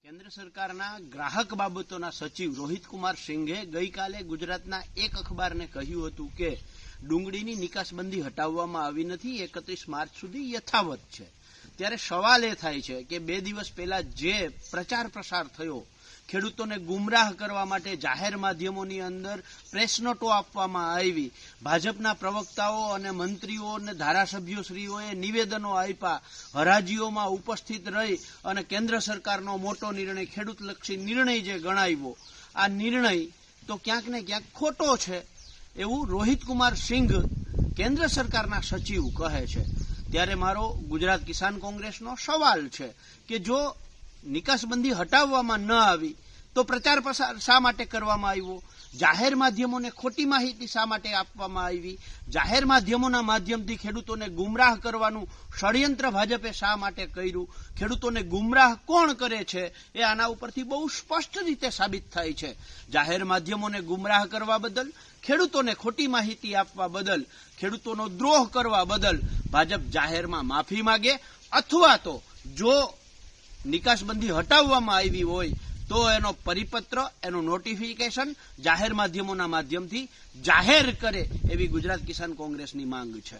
કેન્દ્ર સરકારના ગ્રાહક બાબતોના સચિવ રોહિત કુમાર સિંઘે ગઈકાલે ગુજરાતના એક અખબારને કહ્યું હતું કે ડુંગળીની નિકાસબંધી હટાવવામાં આવી નથી, 31 માર્ચ સુધી યથાવત છે। ત્યારે સવાલ એ થાય છે કે 2 દિવસ પહેલા જે પ્રચાર પ્રસાર થયો, ખેડૂતોને ગુમરાહ કરવા માટે જાહેર માધ્યમોની અંદર પ્રેસ નોટો આપવામાં આવી, ભાજપના પ્રવક્તાઓ અને મંત્રીઓ અને ધારાસભ્યોશ્રીઓએ નિવેદનો આપ્યા, હરાજીઓમાં ઉપસ્થિત રહી અને કેન્દ્ર સરકારનો મોટો નિર્ણય, ખેડૂતલક્ષી નિર્ણય જે ગણાવ્યો, આ નિર્ણય તો ક્યાંક ને ક્યાંક ખોટો છે એવું રોહિત કુમાર સિંઘ કેન્દ્ર સરકારના સચિવ કહે છે। ત્યારે મારો ગુજરાત કિસાન કોંગ્રેસનો સવાલ છે કે જો નિકાસબંધી હટાવવામાં ન આવી તો પ્રચાર પ્રસાર શા માટે કરવામાં આવ્યો? જાહેર માધ્યમોને ખોટી માહિતી શા માટે આપવામાં આવી? જાહેર માધ્યમોના માધ્યમથી ખેડૂતોને ગુમરાહ કરવાનું ષડયંત્ર ભાજપે શા માટે કર્યું? ખેડૂતોને ગુમરાહ કોણ કરે છે એ આના ઉપરથી બહુ સ્પષ્ટ રીતે સાબિત થાય છે। જાહેર માધ્યમોને ગુમરાહ કરવા બદલ, ખેડૂતોને ખોટી માહિતી આપવા બદલ, ખેડૂતોનો દ્રોહ કરવા બદલ ભાજપ જાહેરમાં માફી માંગે, અથવા તો જો નિકાસબંધી હટાવવામાં આવી હોય તો એનો પરિપત્ર, એનું નોટિફિકેશન જાહેર માધ્યમોના માધ્યમથી જાહેર કરે એવી ગુજરાત કિસાન કોંગ્રેસની માંગ છે।